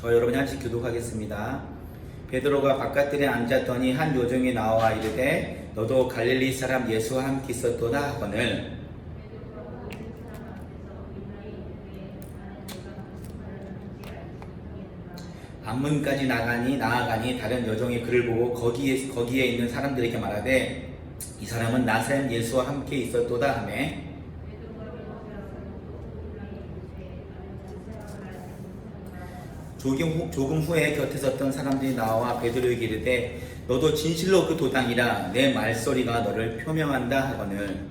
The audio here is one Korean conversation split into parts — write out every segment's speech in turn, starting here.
저 여러분이 한씩 교독하겠습니다. 베드로가 바깥들에 앉았더니 한 요정이 나와 이르되 너도 갈릴리 사람 예수와 함께 있었도다 하거늘 앞문까지 나아가니 다른 여종이 그를 보고 거기에 있는 사람들에게 말하되 이 사람은 나사렛 예수와 함께 있었도다 하매 조금 후에 곁에 섰던 사람들이 나와 베드로에게 이르되 너도 진실로 그 도당이라 내 말소리가 너를 표명한다 하거늘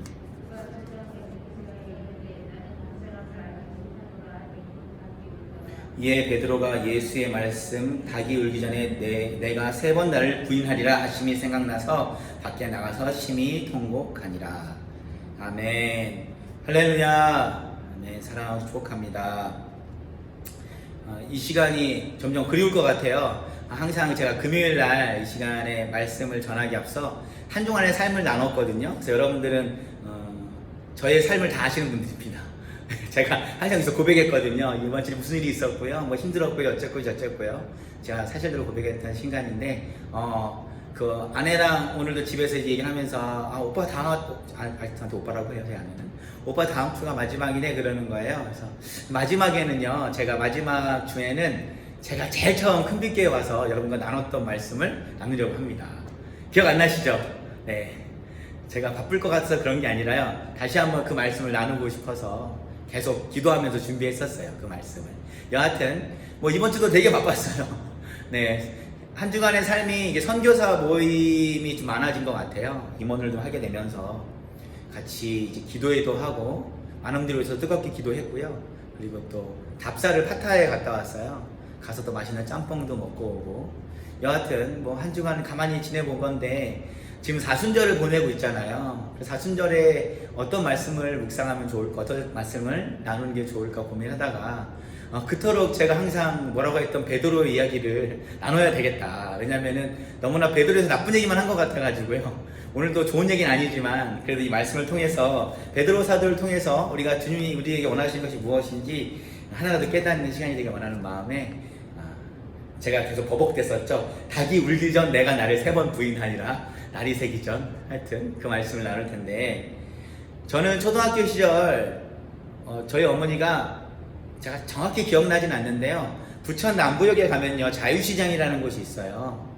이에 베드로가 예수의 말씀 닭이 울기 전에 내가 3번 나를 부인하리라 하심이 생각나서 밖에 나가서 심히 통곡하니라. 아멘. 할렐루야. 아멘. 사랑하고 축복합니다. 이 시간이 점점 그리울 것 같아요. 항상 제가 금요일날 이 시간에 말씀을 전하기 앞서 한 주간의 삶을 나눴거든요. 그래서 여러분들은 저의 삶을 다 아시는 분들입니다. 제가 항상 여기서 고백했거든요. 이번 주에 무슨 일이 있었고요. 뭐 힘들었고요. 어쨌고요. 저쨌고요. 제가 사실대로 고백했던 순간인데, 그 아내랑 오늘도 집에서 얘기하면서, 오빠 저한테 오빠라고 해요. 제 아내는. 오빠 다음 주가 마지막이네. 그러는 거예요. 그래서 마지막에는요. 제가 마지막 주에는 제가 제일 처음 큰빛교회 와서 여러분과 나눴던 말씀을 나누려고 합니다. 기억 안 나시죠? 네. 제가 바쁠 것 같아서 그런 게 아니라요. 다시 한번 그 말씀을 나누고 싶어서 계속 기도하면서 준비했었어요. 그 말씀을. 여하튼 뭐 이번 주도 되게 바빴어요. 네, 한 주간의 삶이 이게 선교사 모임이 좀 많아진 것 같아요. 임원을 좀 하게 되면서 같이 이제 기도회도 하고 많은 분들이 위해서 뜨겁게 기도했고요. 그리고 또 답사를 파타야에 갔다 왔어요. 가서 또 맛있는 짬뽕도 먹고 오고. 여하튼 뭐 한 주간 가만히 지내본 건데 지금 사순절을 보내고 있잖아요. 사순절에 어떤 말씀을 묵상하면 좋을까, 어떤 말씀을 나누는 게 좋을까 고민하다가 그토록 제가 항상 뭐라고 했던 베드로의 이야기를 나눠야 되겠다. 왜냐면은 너무나 베드로에서 나쁜 얘기만 한 것 같아가지고요. 오늘도 좋은 얘기는 아니지만 그래도 이 말씀을 통해서 베드로 사도를 통해서 우리가 주님이 우리에게 원하시는 것이 무엇인지 하나라도 깨닫는 시간이 되길 원하는 마음에 제가 계속 버벅댔었죠. 닭이 울기 전 내가 나를 3번 부인하니라. 날이 새기 전 하여튼 그 말씀을 나눌 텐데 저는 초등학교 시절 저희 어머니가 제가 정확히 기억나진 않는데요. 부천 남부역에 가면요 자유시장이라는 곳이 있어요.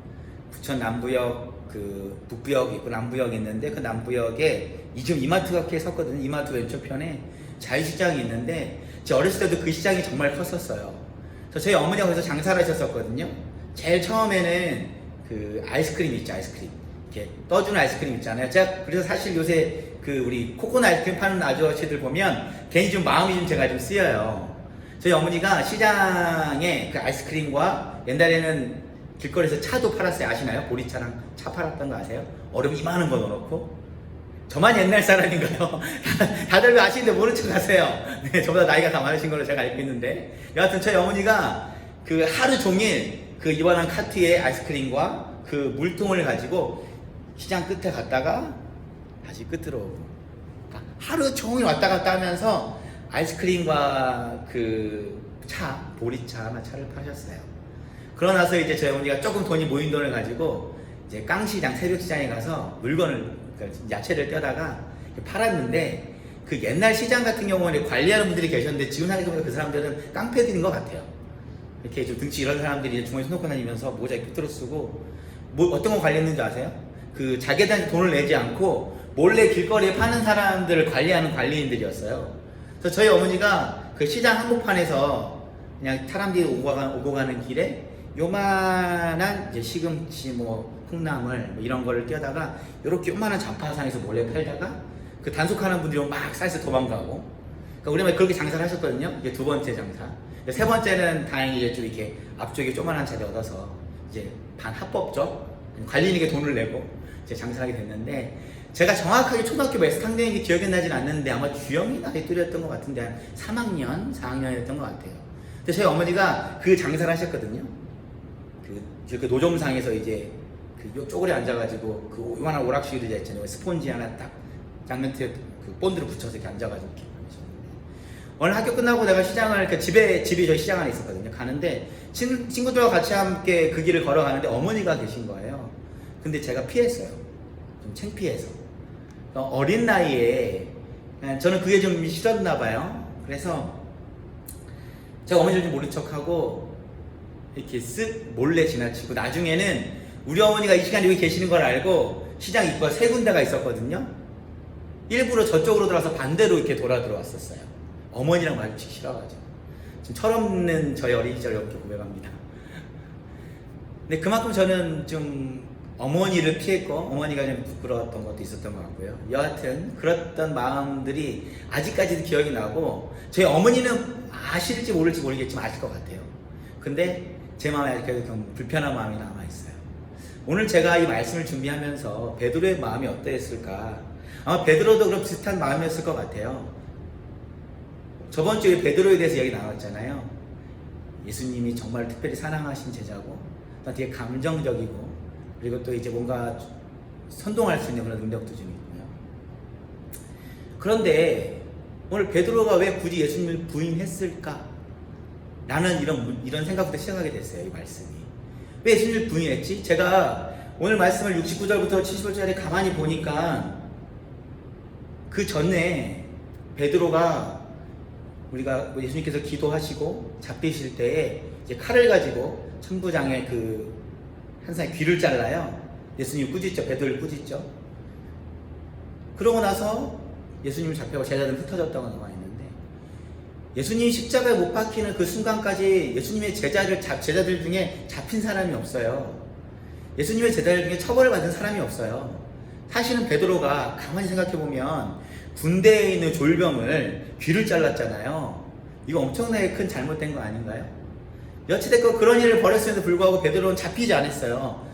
부천 남부역 그 북부역 있고 남부역 있는데 그 남부역에 지금 이마트가 이렇게 섰거든요. 이마트 왼쪽편에 자유시장이 있는데 제 어렸을 때도 그 시장이 정말 컸었어요. 그래서 저희 어머니가 거기서 장사를 하셨었거든요. 제일 처음에는 그 아이스크림 있죠. 아이스크림 이렇게 떠주는 아이스크림 있잖아요. 제가 그래서 사실 요새 그 우리 코코넛 아이스크림 파는 아저씨들 보면 괜히 좀 마음이 좀 제가 좀 쓰여요. 저희 어머니가 시장에 그 아이스크림과 옛날에는 길거리에서 차도 팔았어요. 아시나요? 보리차랑 차 팔았던 거 아세요? 얼음 이만한 거 넣어놓고. 저만 옛날 사람인가요? 다들 아시는데 모른 척 하세요. 네, 저보다 나이가 다 많으신 걸로 제가 알고 있는데 여하튼 저희 어머니가 그 하루 종일 그 이만한 카트에 아이스크림과 그 물통을 가지고 시장 끝에 갔다가 다시 끝으로 오고 하루 종일 왔다 갔다 하면서 아이스크림과 그 차, 보리차나 차를 파셨어요. 그러고 나서 이제 저희 어머니가 조금 돈이 모인 돈을 가지고 이제 깡시장, 새벽시장에 가서 물건을, 그러니까 야채를 떼다가 팔았는데 그 옛날 시장 같은 경우는 관리하는 분들이 계셨는데 지금 생각해보면 그 사람들은 깡패들인 것 같아요. 이렇게 좀 등치 이런 사람들이 주머니에 손 놓고 다니면서 모자 삐뚤어 쓰고 뭐 어떤 거 관리했는지 아세요? 그 자기한테 돈을 내지 않고 몰래 길거리에 파는 사람들을 관리하는 관리인들이었어요. 그래서 저희 어머니가 그 시장 한복판에서 그냥 사람들이 오고 가는 길에 요만한 이제 시금치 뭐 콩나물 뭐 이런 거를 떼다가 요렇게 요만한 잔파상에서 몰래 팔다가 그 단속하는 분들이 막 쌀쌀 도망가고 그러니까 우리 엄마 그렇게 장사를 하셨거든요. 이게 2번째 장사. 3번째는 다행히 이제 좀 이렇게 앞쪽에 조만한 자리 얻어서 이제 반합법적 관리인에게 돈을 내고 이제 장사하게 됐는데 제가 정확하게 초등학교 몇 학년인지 기억이 나진 않는데 아마 주영이 나이 또래였던 것 같은데 한 3학년, 4학년이었던 것 같아요. 근데 저희 어머니가 그 장사를 하셨거든요. 그 노점상에서 이제 그 쪼그려 앉아가지고 그 요만한 오락실 있잖아요. 스폰지 하나 딱 장면트에 그 본드를 붙여서 이렇게 앉아가지고 이렇게 하셨는데 오늘 학교 끝나고 내가 시장을, 집이 저희 시장 안에 있었거든요. 가는데 친구들과 같이 함께 그 길을 걸어가는데 어머니가 계신 거예요. 근데 제가 피했어요. 좀 창피해서. 어린 나이에 저는 그게 좀 싫었나 봐요. 그래서 제가 어머니를 좀 모른 척하고 이렇게 쓱 몰래 지나치고, 나중에는 우리 어머니가 이 시간에 여기 계시는 걸 알고 시장 입구가 3군데가 있었거든요. 일부러 저쪽으로 들어와서 반대로 이렇게 돌아 들어왔었어요. 어머니랑 마주치기 싫어가지고. 좀 철없는 저의 어린 시절 이렇게 고백합니다. 근데 그만큼 저는 좀 어머니를 피했고 어머니가 좀 부끄러웠던 것도 있었던 것 같고요. 여하튼 그랬던 마음들이 아직까지도 기억이 나고, 저희 어머니는 아실지 모를지 모르겠지만 아실 것 같아요. 근데 제 마음에 아직까지 좀 불편한 마음이 남아있어요. 오늘 제가 이 말씀을 준비하면서 베드로의 마음이 어떠했을까, 아마 베드로도 그런 비슷한 마음이었을 것 같아요. 저번 주에 베드로에 대해서 얘기 나왔잖아요. 예수님이 정말 특별히 사랑하신 제자고, 또 되게 감정적이고, 그리고 또 이제 뭔가 선동할 수 있는 그런 능력도 좀 있고요. 그런데 오늘 베드로가 왜 굳이 예수님을 부인했을까? 라는 이런 생각부터 시작하게 됐어요. 이 말씀이. 왜 예수님을 부인했지? 제가 오늘 말씀을 69절부터 75절에 가만히 보니까 그 전에 베드로가, 우리가 예수님께서 기도하시고 잡히실 때에 이제 칼을 가지고 천부장의 한 사람의 귀를 잘라요. 예수님 꾸짖죠. 베드로를 꾸짖죠. 그러고 나서 예수님을 잡혀고 제자들은 흩어졌다고 나와 있는데, 예수님이 십자가에 못 박히는 그 순간까지 예수님의 제자들 중에 잡힌 사람이 없어요. 예수님의 제자들 중에 처벌을 받은 사람이 없어요. 사실은 베드로가 가만히 생각해보면 군대에 있는 졸병을 귀를 잘랐잖아요. 이거 엄청나게 큰 잘못된 거 아닌가요? 여치됐건 그런 일을 벌였음에도 불구하고 베드로는 잡히지 않았어요.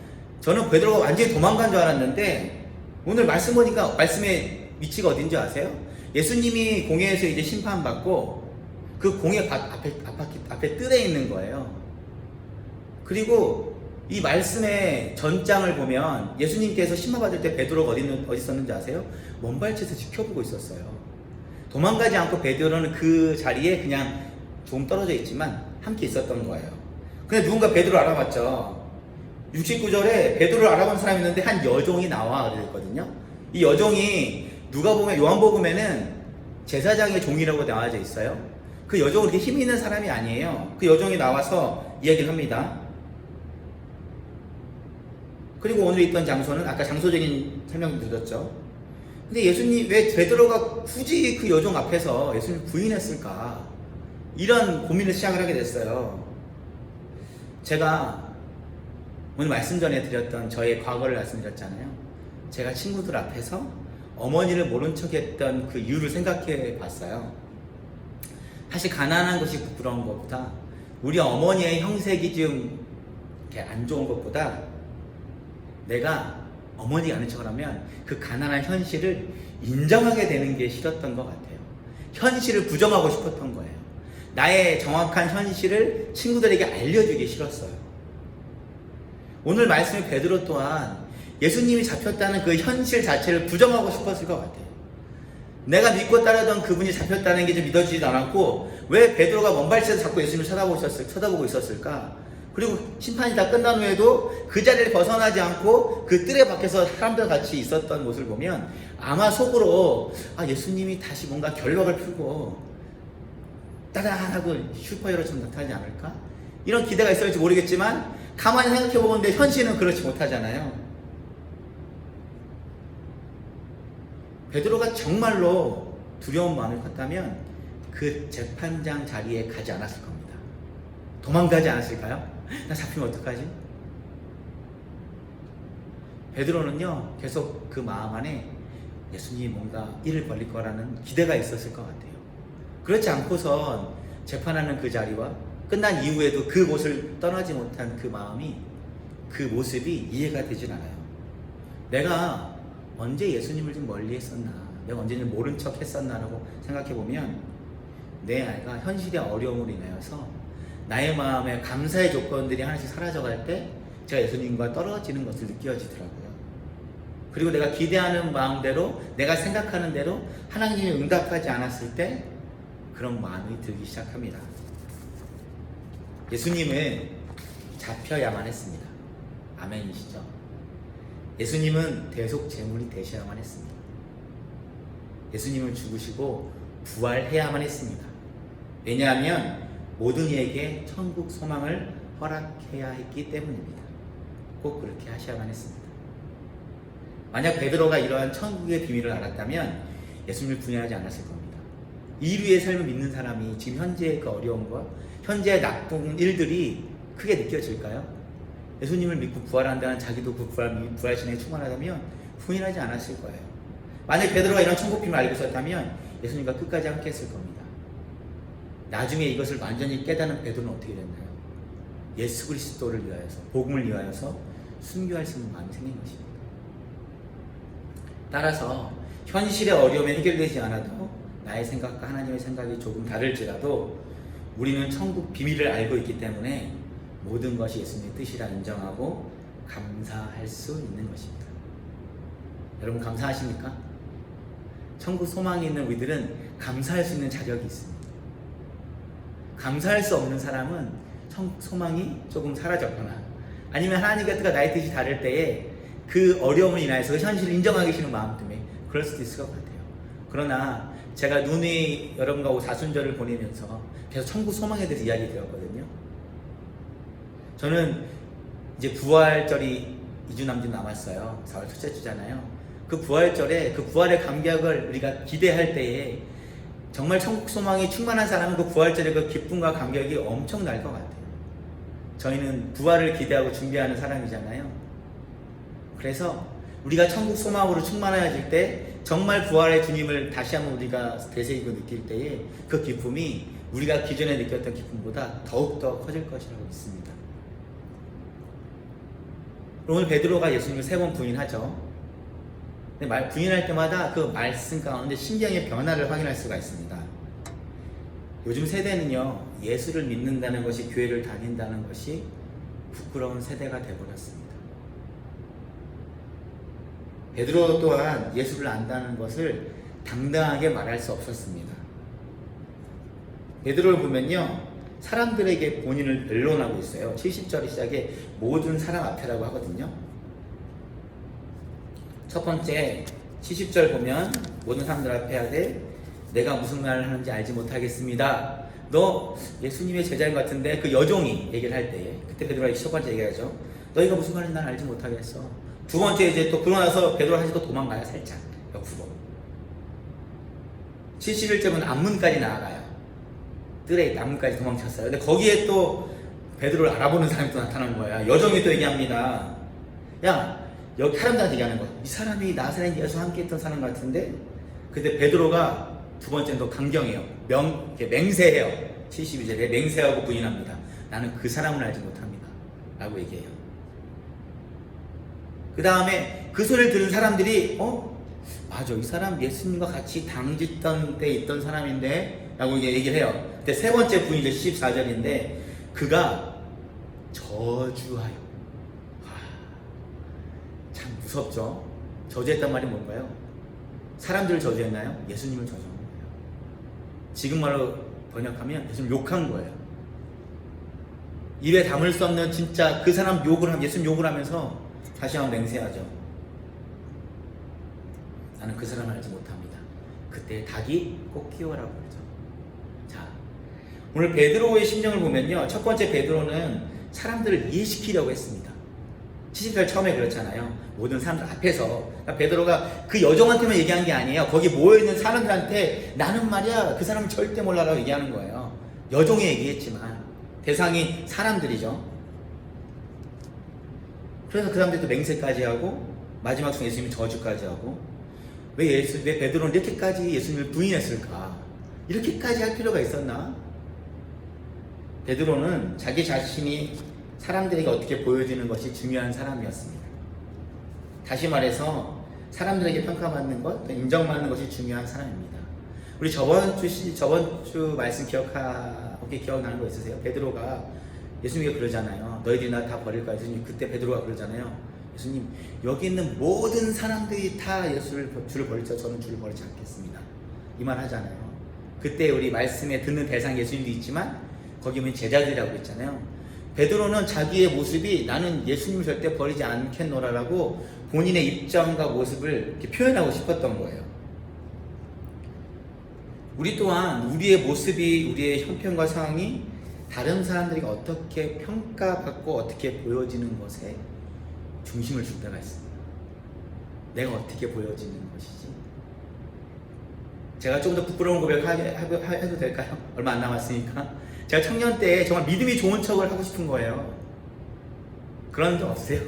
저는 베드로가 완전히 도망간 줄 알았는데, 오늘 말씀 보니까 말씀의 위치가 어딘지 아세요? 예수님이 공회에서 이제 심판받고 그 공회 앞에 뜰에 있는 거예요. 그리고 이 말씀의 전장을 보면 예수님께서 심판받을 때 베드로가 어디 있었는지 아세요? 먼발치에서 지켜보고 있었어요. 도망가지 않고 베드로는 그 자리에 그냥 조금 떨어져 있지만 함께 있었던 거예요. 근데 누군가 베드로를 알아봤죠. 69절에 베드로를 알아본 사람이 있는데 한 여종이 나와 그랬거든요. 이 여종이 누가 보면 요한복음에는 제사장의 종이라고 나와져 있어요. 그 여종은 그렇게 힘 있는 사람이 아니에요. 그 여종이 나와서 이야기를 합니다. 그리고 오늘 있던 장소는 아까 장소적인 설명 드렸죠. 근데 예수님, 왜 베드로가 굳이 그 여종 앞에서 예수님을 부인했을까? 이런 고민을 시작을 하게 됐어요. 제가 오늘 말씀 전에 드렸던 저의 과거를 말씀드렸잖아요. 제가 친구들 앞에서 어머니를 모른 척 했던 그 이유를 생각해 봤어요. 사실 가난한 것이 부끄러운 것보다, 우리 어머니의 형색이 좀 이렇게 안 좋은 것보다, 내가 어머니가 아는 척을 하면 그 가난한 현실을 인정하게 되는 게 싫었던 것 같아요. 현실을 부정하고 싶었던 거예요. 나의 정확한 현실을 친구들에게 알려주기 싫었어요. 오늘 말씀의 베드로 또한 예수님이 잡혔다는 그 현실 자체를 부정하고 싶었을 것 같아요. 내가 믿고 따르던 그분이 잡혔다는 게 좀 믿어지지도 않았고, 왜 베드로가 먼발치에서 자꾸 예수님을 쳐다보고 있었을까? 그리고 심판이 다 끝난 후에도 그 자리를 벗어나지 않고 그 뜰에 밖에서 사람들 같이 있었던 모습을 보면 아마 속으로 예수님이 다시 뭔가 결박을 풀고 따단하고 슈퍼히어로처럼 나타나지 않을까? 이런 기대가 있을지 모르겠지만 가만히 생각해보는데 현실은 그렇지 못하잖아요. 베드로가 정말로 두려운 마음을 컸다면 그 재판장 자리에 가지 않았을 겁니다. 도망가지 않았을까요? 나 잡히면 어떡하지? 베드로는요, 계속 그 마음 안에 예수님이 뭔가 일을 벌릴 거라는 기대가 있었을 것 같아요. 그렇지 않고선 재판하는 그 자리와 끝난 이후에도 그 곳을 떠나지 못한 그 마음이, 그 모습이 이해가 되진 않아요. 내가 언제 예수님을 좀 멀리 했었나, 내가 언제 모른 척 했었나라고 생각해보면 내 아이가 현실의 어려움으로 인하여서 나의 마음에 감사의 조건들이 하나씩 사라져갈 때 제가 예수님과 떨어지는 것을 느껴지더라고요. 그리고 내가 기대하는 마음대로, 내가 생각하는 대로 하나님이 응답하지 않았을 때 그런 마음이 들기 시작합니다. 예수님은 잡혀야만 했습니다. 아멘이시죠? 예수님은 대속 제물이 되셔야만 했습니다. 예수님은 죽으시고 부활해야만 했습니다. 왜냐하면 모든 이에게 천국 소망을 허락해야 했기 때문입니다. 꼭 그렇게 하셔야만 했습니다. 만약 베드로가 이러한 천국의 비밀을 알았다면 예수님을 부인하지 않았을 겁니다. 인류의 삶을 믿는 사람이 지금 현재의 그 어려움과 현재의 나쁜 일들이 크게 느껴질까요? 예수님을 믿고 부활한다는 자기도 그 부활신에 충만하다면 부인하지 않았을 거예요. 만약 베드로가 이런 천국 비밀을 알고 있었다면 예수님과 끝까지 함께 했을 겁니다. 나중에 이것을 완전히 깨닫는 베드로는 어떻게 됐나요? 예수 그리스도를 위하여서, 복음을 위하여서 순교할 수 있는 마음이 생긴 것입니다. 따라서 현실의 어려움이 해결되지 않아도 나의 생각과 하나님의 생각이 조금 다를지라도 우리는 천국 비밀을 알고 있기 때문에 모든 것이 예수님의 뜻이라 인정하고 감사할 수 있는 것입니다. 여러분 감사하십니까? 천국 소망이 있는 우리들은 감사할 수 있는 자격이 있습니다. 감사할 수 없는 사람은 천국 소망이 조금 사라졌거나 아니면 하나님과 뜻과 나의 뜻이 다를 때에 그 어려움을 인하여서 그 현실을 인정하기 싫은 마음 때문에 그럴 수도 있을 것 같아요. 그러나 제가 눈이 여러분과 사순절을 보내면서 계속 천국 소망에 대해서 이야기 드렸거든요. 저는 이제 부활절이 2주 남짓 남았어요. 4월 첫째 주잖아요. 그 부활절에 그 부활의 감격을 우리가 기대할 때에 정말 천국 소망이 충만한 사람은 그 부활절의 그 기쁨과 감격이 엄청날 것 같아요. 저희는 부활을 기대하고 준비하는 사람이잖아요. 그래서 우리가 천국 소망으로 충만해질 때 정말 부활의 주님을 다시 한번 우리가 되새기고 느낄 때에 그 기쁨이 우리가 기존에 느꼈던 기쁨보다 더욱더 커질 것이라고 믿습니다. 오늘 베드로가 예수님을 3번 부인하죠. 근데 부인할 때마다 그 말씀 가운데 신경의 변화를 확인할 수가 있습니다. 요즘 세대는요, 예수를 믿는다는 것이, 교회를 다닌다는 것이 부끄러운 세대가 되어버렸습니다. 베드로 또한 예수를 안다는 것을 당당하게 말할 수 없었습니다. 베드로를 보면요, 사람들에게 본인을 변론하고 있어요. 70절 시작에 모든 사람 앞에라고 하거든요. 첫 번째 70절 보면 모든 사람들 앞에 하되 내가 무슨 말을 하는지 알지 못하겠습니다. 너 예수님의 제자인 것 같은데, 그 여종이 얘기를 할 때 그때 베드로가 첫 번째 얘기하죠. 너희가 무슨 말인지 난 알지 못하겠어. 두 번째 이제 또 그러고 나서 베드로가 다시 또 도망가요. 살짝 옆으로. 71절은 앞문까지 나아가요. 뜰에 앞문까지 도망쳤어요. 근데 거기에 또 베드로를 알아보는 사람이 또 나타난 거야. 여종이 또 얘기합니다. 야, 여기 사람들한테 얘기하는 거야. 이 사람이 나사렛 예수와 함께 했던 사람 같은데. 그때 베드로가 두 번째는 또 강경해요. 맹세해요. 72절에 맹세하고 부인합니다. 나는 그 사람을 알지 못합니다 라고 얘기해요. 그 다음에 그 소리를 들은 사람들이 맞아, 이 사람 예수님과 같이 당짓던 때 있던 사람인데 라고 얘기를 해요. 근데 세 번째 부인이죠. 14절인데 그가 저주하여. 참 무섭죠. 저주했단 말이 뭔가요? 사람들을 저주했나요? 예수님을 저주한 거예요. 지금 말로 번역하면 예수님 욕한 거예요. 입에 담을 수 없는 진짜 그 사람 욕을 하면, 예수님 욕을 하면서 다시 한번 맹세하죠. 나는 그 사람을 알지 못합니다. 그때 닭이 꼭 끼워라고 그러죠. 자, 오늘 베드로의 심정을 보면요, 첫 번째 베드로는 사람들을 이해시키려고 했습니다. 70절 처음에 그렇잖아요. 모든 사람들 앞에서. 그러니까 베드로가 그 여종한테만 얘기한 게 아니에요. 거기 모여있는 사람들한테 나는 말이야 그 사람을 절대 몰라라고 얘기하는 거예요. 여종이 얘기했지만 대상이 사람들이죠. 그래서 그 사람들이 또 맹세까지 하고 마지막 순간 예수님이 저주까지 하고, 왜 베드로는 이렇게까지 예수님을 부인했을까? 이렇게까지 할 필요가 있었나? 베드로는 자기 자신이 사람들에게 어떻게 보여지는 것이 중요한 사람이었습니다. 다시 말해서 사람들에게 평가받는 것, 인정받는 것이 중요한 사람입니다. 우리 저번 주 말씀 기억나는 거 있으세요? 베드로가 예수님이 그러잖아요. 너희들이 나 다 버릴까? 예수님 그때 베드로가 그러잖아요. 예수님, 여기 있는 모든 사람들이 다 주를 버릴지라도 저는 주를 버리지 않겠습니다. 이 말 하잖아요. 그때 우리 말씀에 듣는 대상 예수님도 있지만 거기 보면 제자들이라고 했잖아요. 베드로는 자기의 모습이 나는 예수님을 절대 버리지 않겠노라라고 본인의 입장과 모습을 이렇게 표현하고 싶었던 거예요. 우리 또한 우리의 모습이, 우리의 형편과 상황이 다른 사람들에게 어떻게 평가받고 어떻게 보여지는 것에 중심을 줄 때가 있습니다. 내가 어떻게 보여지는 것이지? 제가 조금 더 부끄러운 고백 해도 될까요? 얼마 안 남았으니까. 제가 청년 때 정말 믿음이 좋은 척을 하고 싶은 거예요. 그런 적 없으세요?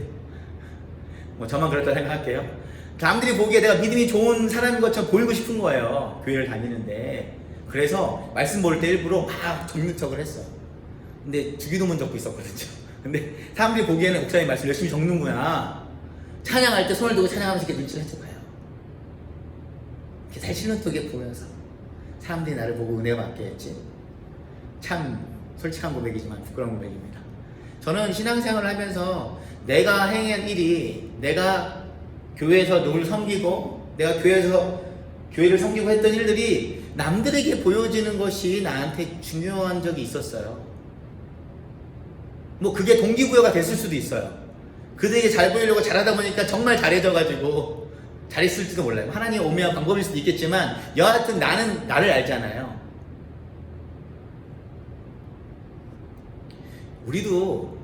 뭐 저만 그렇다 생각할게요. 남들이 보기에 내가 믿음이 좋은 사람인 것처럼 보이고 싶은 거예요. 교회를 다니는데. 그래서 말씀 볼 때 일부러 막 적는 척을 했어요. 근데 주기도문 적고 있었거든요. 근데 사람들이 보기에는 목사님 말씀 열심히 적는구나. 찬양할 때 손을 들고 찬양하면서 이렇게 눈치를 해줘봐요. 이렇게 살찌는 쪽에 보면서 사람들이 나를 보고 은혜 받게 했지. 참 솔직한 고백이지만 부끄러운 고백입니다. 저는 신앙생활을 하면서 내가 행한 일이, 내가 교회에서 누굴 섬기고 내가 교회를 섬기고 했던 일들이 남들에게 보여지는 것이 나한테 중요한 적이 있었어요. 뭐 그게 동기부여가 됐을 수도 있어요. 그들에게 잘 보이려고 잘하다 보니까 정말 잘해져가지고 잘했을지도 몰라요. 하나님의 오묘한 방법일 수도 있겠지만 여하튼 나는 나를 알잖아요. 우리도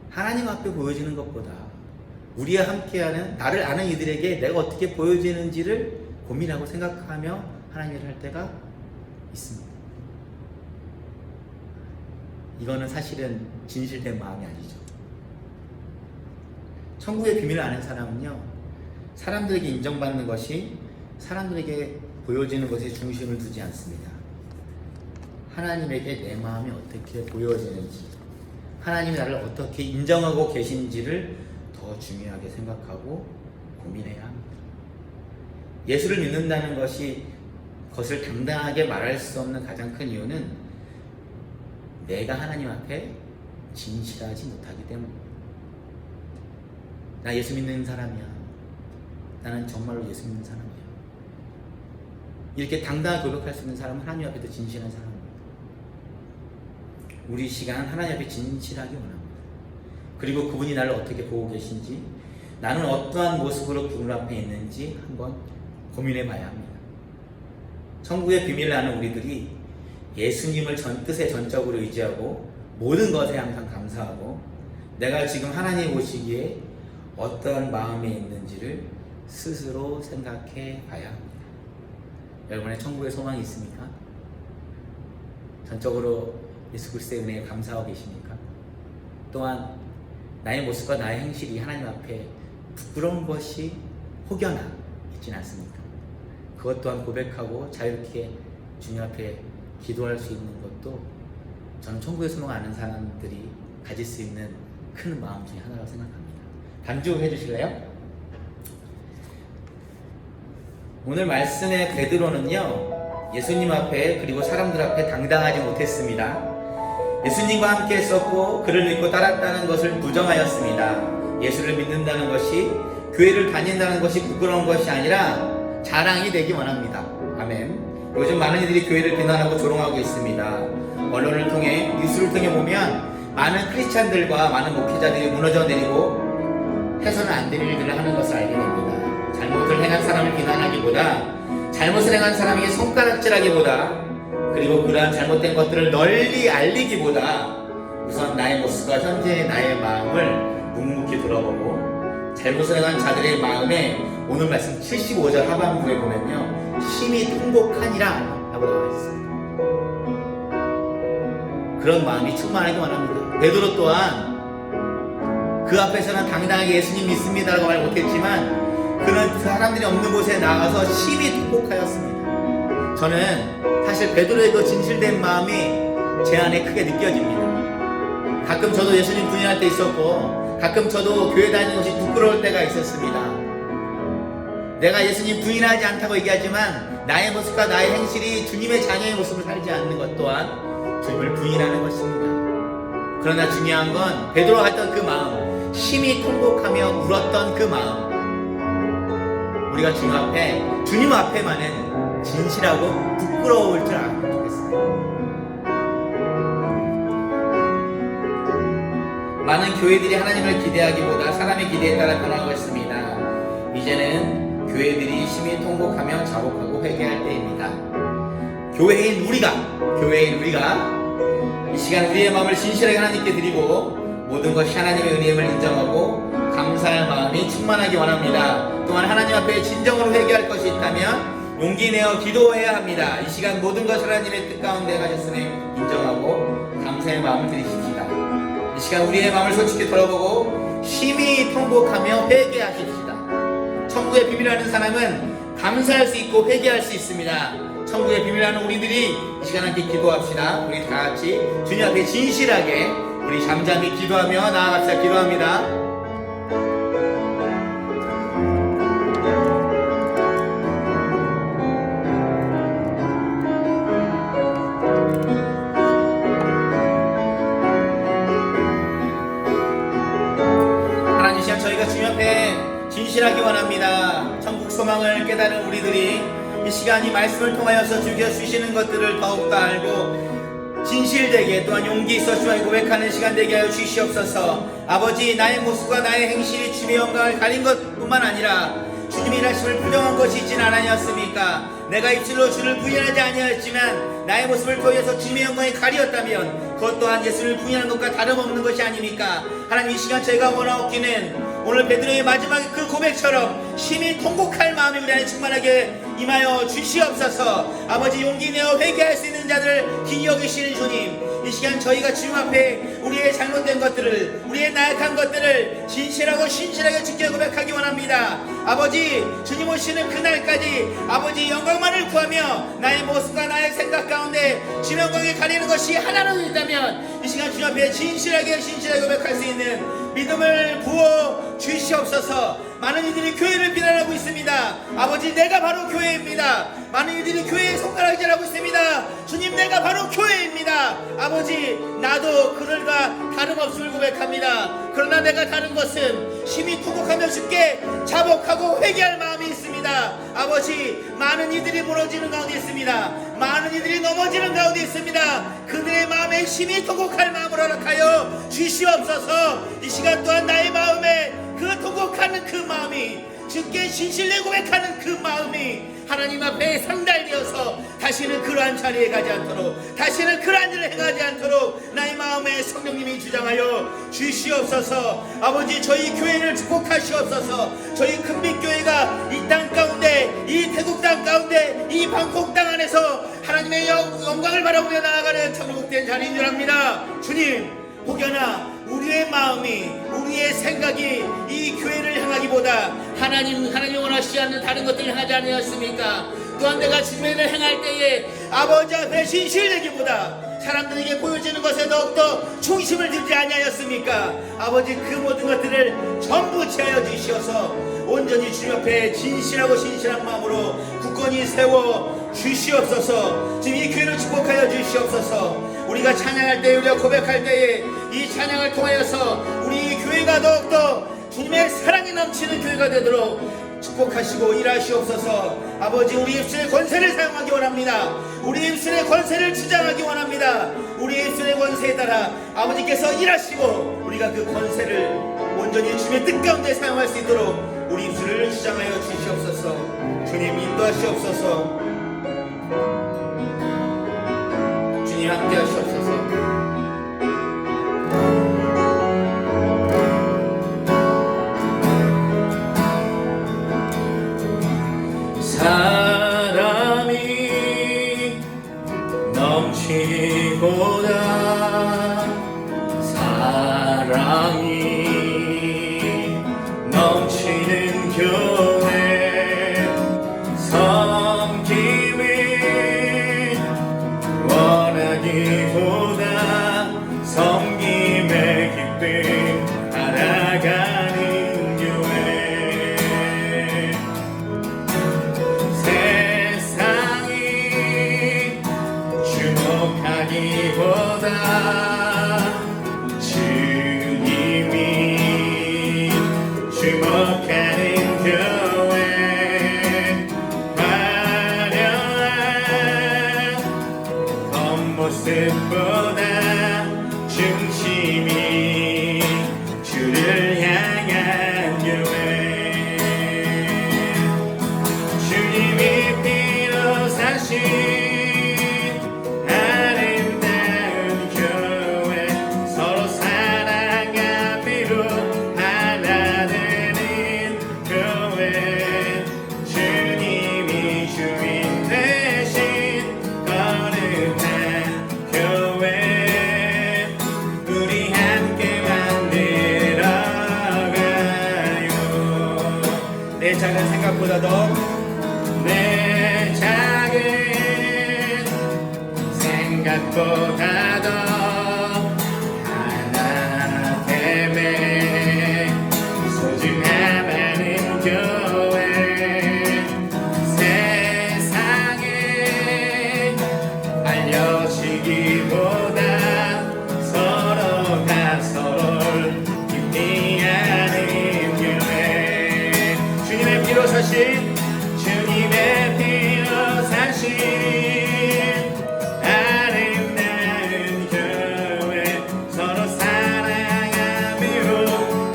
하나님 앞에 보여지는 것보다 우리와 함께하는 나를 아는 이들에게 내가 어떻게 보여지는지를 고민하고 생각하며 하나님 일을 할 때가 있습니다. 이거는 사실은 진실된 마음이 아니죠. 천국의 비밀을 아는 사람은요, 사람들에게 인정받는 것이 사람들에게 보여지는 것에 중심을 두지 않습니다. 하나님에게 내 마음이 어떻게 보여지는지, 하나님이 나를 어떻게 인정하고 계신지를 더 중요하게 생각하고 고민해야 합니다. 예수를 믿는다는 것을 당당하게 말할 수 없는 가장 큰 이유는 내가 하나님 앞에 진실하지 못하기 때문입니다. 나 예수 믿는 사람이야. 나는 정말로 예수 믿는 사람이야. 이렇게 당당하게 고백할 수 있는 사람은 하나님 앞에도 진실한 사람입니다. 우리 시간 하나님 앞에 진실하게 원합니다. 그리고 그분이 나를 어떻게 보고 계신지, 나는 어떠한 모습으로 그분 앞에 있는지 한번 고민해 봐야 합니다. 천국의 비밀을 아는 우리들이 예수님을 뜻에 전적으로 의지하고 모든 것에 항상 감사하고 내가 지금 하나님 보시기에 어떠한 마음에 있는지를 스스로 생각해 봐야 합니다. 여러분의 천국의 소망이 있습니까? 전적으로 예수 그리스도의 은혜에 감사하고 계십니까? 또한 나의 모습과 나의 행실이 하나님 앞에 부끄러운 것이 혹여나 있지는 않습니까? 그것 또한 고백하고 자유롭게 주님 앞에 기도할 수 있는 것도 저는 천국의 소망을 아는 사람들이 가질 수 있는 큰 마음 중에 하나라고 생각합니다. 반주해 주실래요? 오늘 말씀의 베드로는요, 예수님 앞에 그리고 사람들 앞에 당당하지 못했습니다. 예수님과 함께 했었고 그를 믿고 따랐다는 것을 부정하였습니다. 예수를 믿는다는 것이, 교회를 다닌다는 것이 부끄러운 것이 아니라 자랑이 되기 원합니다. 아멘. 요즘 많은 이들이 교회를 비난하고 조롱하고 있습니다. 언론을 통해, 뉴스를 통해 보면 많은 크리스찬들과 많은 목회자들이 무너져 내리고 해서는 안 될 일들을 하는 것을 알게 됩니다. 잘못을 행한 사람을 비난하기보다, 잘못을 행한 사람에게 손가락질하기보다, 그리고 그러한 잘못된 것들을 널리 알리기보다 우선 나의 모습과 현재의 나의 마음을 묵묵히 돌아보고 잘못을 행한 자들의 마음에 오늘 말씀 75절 하반부에 보면요, 심히 통곡하니라 라고 나와 있습니다. 그런 마음이 충만하기 원합니다. 베드로 또한 그 앞에서는 당당하게 예수님 믿습니다 라고 말 못했지만 그는 사람들이 없는 곳에 나가서 심히 통곡하였습니다. 저는 사실 베드로의 그 진실된 마음이 제 안에 크게 느껴집니다. 가끔 저도 예수님 부인할 때 있었고 가끔 저도 교회 다니는 것이 부끄러울 때가 있었습니다. 내가 예수님 부인하지 않다고 얘기하지만 나의 모습과 나의 행실이 주님의 자녀의 모습을 살지 않는 것 또한 주님을 부인하는 것입니다. 그러나 중요한 건 베드로가 했던 그 마음, 심히 통곡하며 울었던 그 마음, 우리가 주님 앞에만은 진실하고 부끄러울 줄 알았으면 좋겠습니다. 많은 교회들이 하나님을 기대하기보다 사람의 기대에 따라 변하고 있습니다. 이제는 교회들이 심히 통곡하며 자복하고 회개할 때입니다. 교회인 우리가 이 시간 우리의 마음을 진실하게 하나님께 드리고 모든 것이 하나님의 은혜임을 인정하고 감사할 마음이 충만하기 원합니다. 또한 하나님 앞에 진정으로 회개할 것이 있다면 용기 내어 기도해야 합니다. 이 시간 모든 것을 하나님의 뜻 가운데 가졌음을 인정하고 감사의 마음을 드리십시다. 이 시간 우리의 마음을 솔직히 돌아보고 심히 통곡하며 회개하십시다. 천국의 비밀하는 사람은 감사할 수 있고 회개할 수 있습니다. 천국의 비밀하는 우리들이 이 시간 함께 기도합시다. 우리 다 같이 주님 앞에 진실하게 우리 잠잠히 기도하며 나아갑시다. 기도합니다. 하나님, 시간 저희가 주님 앞에 진실하기 원합니다. 천국 소망을 깨달은 우리들이 이 시간이 말씀을 통하여서 주시는 것들을 더욱더 알고 진실되게 또한 용기 있어 주님을 고백하는 시간 되게 하여 주시옵소서. 아버지, 나의 모습과 나의 행실이 주님의 영광을 가린 것뿐만 아니라 주님의 일하심을 부정한 것이 있지는 아니었습니까? 내가 입술로 주를 부인하지 아니하였지만 나의 모습을 통해서 주님의 영광이 가리었다면 그것 또한 예수를 부인하는 것과 다름없는 것이 아닙니까? 하나님, 이 시간 저희가 원하옵기는 오늘 베드로의 마지막 그 고백처럼 심히 통곡할 마음이 우리 안에 충만하게 임하여 주시옵소서. 아버지, 용기 내어 회개할 수 있는 자들을 기이 여기시는 주님, 이 시간 저희가 주님 앞에 우리의 잘못된 것들을, 우리의 나약한 것들을 진실하고 신실하게 주께 고백하기 원합니다. 아버지, 주님 오시는 그날까지 아버지 영광만을 구하며 나의 모습과 나의 생각 가운데 주님 영광에 가리는 것이 하나라도 있다면 이 시간 주님 앞에 진실하게 고백할 수 있는 믿음을 부어 주시옵소서. 많은 이들이 교회를 비난하고 있습니다. 아버지, 내가 바로 교회입니다. 많은 이들이 교회에 손가락질하고 있습니다. 주님, 내가 바로 교회입니다. 아버지, 나도 그들과 다름없음을 고백합니다. 그러나 내가 다른 것은 심히 통곡하며 주께 자복하고 회개할 마음이 있습니다. 아버지, 많은 이들이 무너지는 가운데 있습니다. 많은 이들이 넘어지는 가운데 있습니다. 그들의 마음에 심히 통곡할 마음을 허락하여 주시옵소서. 이 시간 또한 나의 마음에 그 통곡하는 그 마음이, 주께 진실내 고백하는 그 마음이 하나님 앞에 상달되어서 다시는 그러한 자리에 가지 않도록, 다시는 그러한 일을 행하지 않도록 나의 마음에 성령님이 주장하여 주시옵소서. 아버지, 저희 교회를 축복하시옵소서. 저희 큰빛교회가 이 땅 가운데, 이 태국 땅 가운데, 이 방콕 땅 안에서 하나님의 영광을 바라보며 나아가는 천국된 자리인 줄 압니다. 주님, 혹여나 우리의 마음이, 우리의 생각이 이 교회를 향하기보다 하나님 원하시지 않는 다른 것들을 향하지 않으셨습니까? 또한 내가 주님을 행할 때에 아버지 앞에 진실되기보다 사람들에게 보여지는 것에 더욱더 중심을 두지 아니하였습니까? 아버지, 그 모든 것들을 전부 제하여 주시어서 온전히 주님 앞에 진실하고 신실한 마음으로 굳건히 세워 주시옵소서. 지금 이 교회를 축복하여 주시옵소서. 우리가 찬양할 때, 우리가 고백할 때에 이 찬양을 통하여서 우리 교회가 더욱더 주님의 사랑이 넘치는 교회가 되도록 축복하시고 일하시옵소서. 아버지, 우리 입술의 권세를 사용하기 원합니다. 우리 입술의 권세를 주장하기 원합니다. 우리 입술의 권세에 따라 아버지께서 일하시고 우리가 그 권세를 온전히 주님의 뜻 가운데 사용할 수 있도록 우리 입술을 주장하여 주시옵소서. 주님, 인도하시옵소서. 주님, 함께 하시옵소서. 사랑이 넘치고다, 사랑이 넘치는 교회, 섬김이 원하기보다 섬김의 기쁨 알아가는 보다 주님이 주목하는 교회, 내 작은 생각보다도 내 작은 생각보다도 하나 때문에 소중함하는 교회 세상에 알려지기보다 서로가 서로를 기피하는 교회 주님의 피로 사신 주님의 피로 사신 아름다운 교회 서로 사랑함으로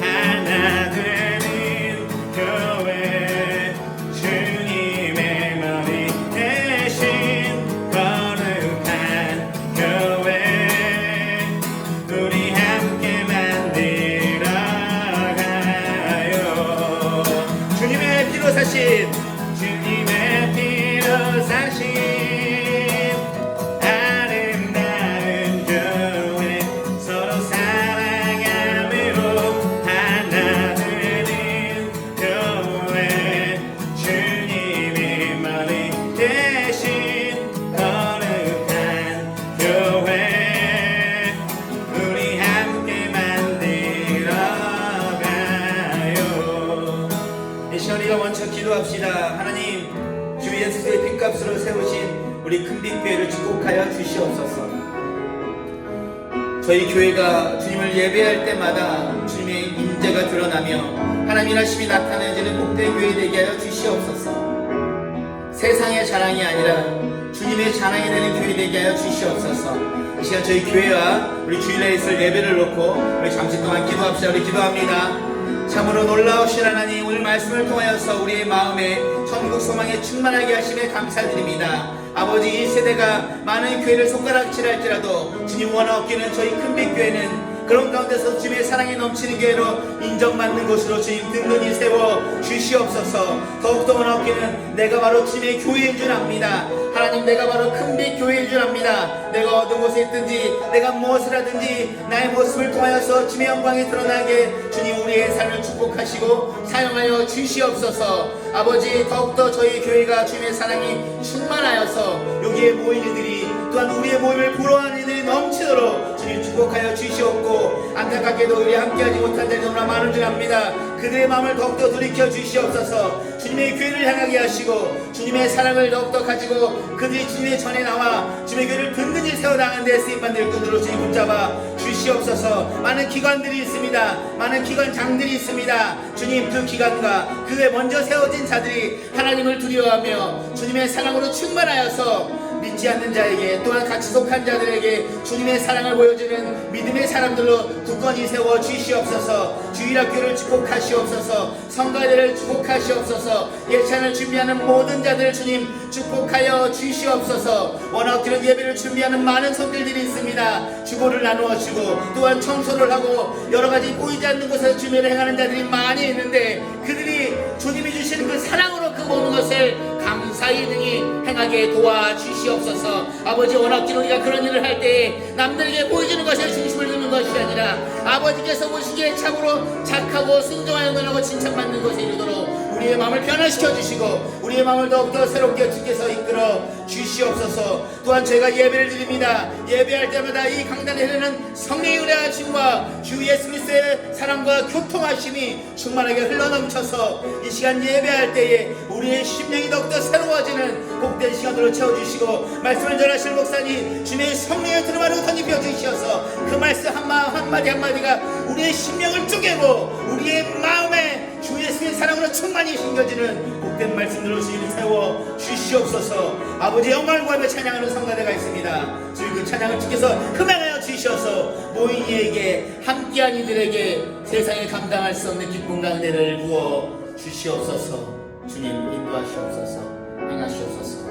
하나 되는 교회 주님의 머리 대신 거룩한 교회 우리 함께 만들어가요 주님의 피로 사신 주님의 피로 사신 아름다운 교회 서로 사랑함으로 하나 되는 교회 주님의 머리 대신 거룩한 교회 우리 함께 만들어가요 이 시간 우리가 먼저 기도합시다. 하나님, 주 예수의 핏값으로 세우신 우리 큰빛교회를 축복하여 주시옵소서. 저희 교회가 주님을 예배할 때마다 주님의 임재가 드러나며 하나님의 하심이 나타내지는 복된 교회 되게 하여 주시옵소서. 세상의 자랑이 아니라 주님의 자랑이 되는 교회 되게 하여 주시옵소서. 이 시간 저희 교회와 우리 주일에 있을 예배를 놓고 우리 잠시 동안 기도합시다. 우리 기도합니다. 참으로 놀라우신 하나님, 오늘 말씀을 통하여서 우리의 마음에 천국 소망에 충만하게 하심에 감사드립니다. 아버지, 이 세대가 많은 교회를 손가락질할지라도 주님 원하 없기는 저희 큰빛교회는 그런 가운데서 주님의 사랑이 넘치는 교회로 인정받는 곳으로 주님 든든히 세워 주시옵소서. 더욱더 원하 없기는 내가 바로 주님의 교회인 줄 압니다. 하나님, 내가 바로 큰빛 교회인 줄 압니다. 내가 어떤 곳에 있든지 내가 무엇을 하든지 나의 모습을 통하여서 주님의 영광이 드러나게 주님 우리의 삶을 축복하시고 사용하여 주시옵소서. 아버지, 더욱더 저희 교회가 주님의 사랑이 충만하여서 여기에 모인 이들이 또한 우리의 모임을 부러워하는 이들이 넘치도록 주님 축복하여 주시옵고, 안타깝게도 우리 함께하지 못한 자들이 너무나 많은 줄 압니다. 그들의 마음을 더욱더 돌이켜 주시옵소서. 주님의 교회를 향하게 하시고 주님의 사랑을 더욱더 가지고 그들이 주님의 전에 나와 주님의 교회를 든든히 세워나가는 데 쓰임받는 꾼으로 주님 붙잡아 주시옵소서. 많은 기관들이 있습니다. 많은 기관장들이 있습니다. 주님, 그 기관과 그에 먼저 세워진 자들이 하나님을 두려워하며 주님의 사랑으로 충만하여서 믿지 않는 자에게 또한 같이 속한 자들에게 주님의 사랑을 보여주는 믿음의 사람들로 굳건히 세워 주시옵소서. 주일학교를 축복하시옵소서. 성가대를 축복하시옵소서. 예찬을 준비하는 모든 자들을 주님 축복하여 주시옵소서. 원하기는 예배를 준비하는 많은 손길들이 있습니다. 주보를 나누어 주고 또한 청소를 하고 여러가지 보이지 않는 곳에서 주님을 행하는 자들이 많이 있는데 그들이 주님이 주시는 그 사랑으로 그 모든 것을 감사히 능히 행하게 도와주시옵소서. 아버지, 원하기는 우리가 그런 일을 할 때에 남들에게 보여주는 것에 중심을 두는 것이 아니라 아버지께서 보시기에 참으로 착하고 순종하여 면하고 칭찬받는 것에 이르도록 우리의 마음을 변화시켜 주시고 우리의 마음을 더욱더 새롭게 주께서 이끌어 주시옵소서. 또한 저희가 예배를 드립니다. 예배할 때마다 이 강단에 흐르는 성령의 은혜하심과 주 예수 그리스도의 사랑과 교통하심이 충만하게 흘러넘쳐서 이 시간 예배할 때에 우리의 심령이 더욱더 새로워지는 복된 시간으로 채워주시고, 말씀을 전하실 목사님 주님의 성령의 두루마리로 덧입혀 주시어서 그 말씀 한마디 한마디가 우리의 심령을 쪼개고 우리의 마음에 주 예수의 사랑으로 충만히 심겨지는 복된 말씀으로 주님 세워 주시옵소서. 아버지, 영광을 구하며 찬양하는 성가대가 있습니다. 주님, 그 찬양을 주께서 흠양하여 주시어서 모인 이에게 함께한 이들에게 세상에 감당할 수 없는 기쁨과 은혜를 부어 주시옵소서. 주님, 인도하시옵소서. 행하시옵소서.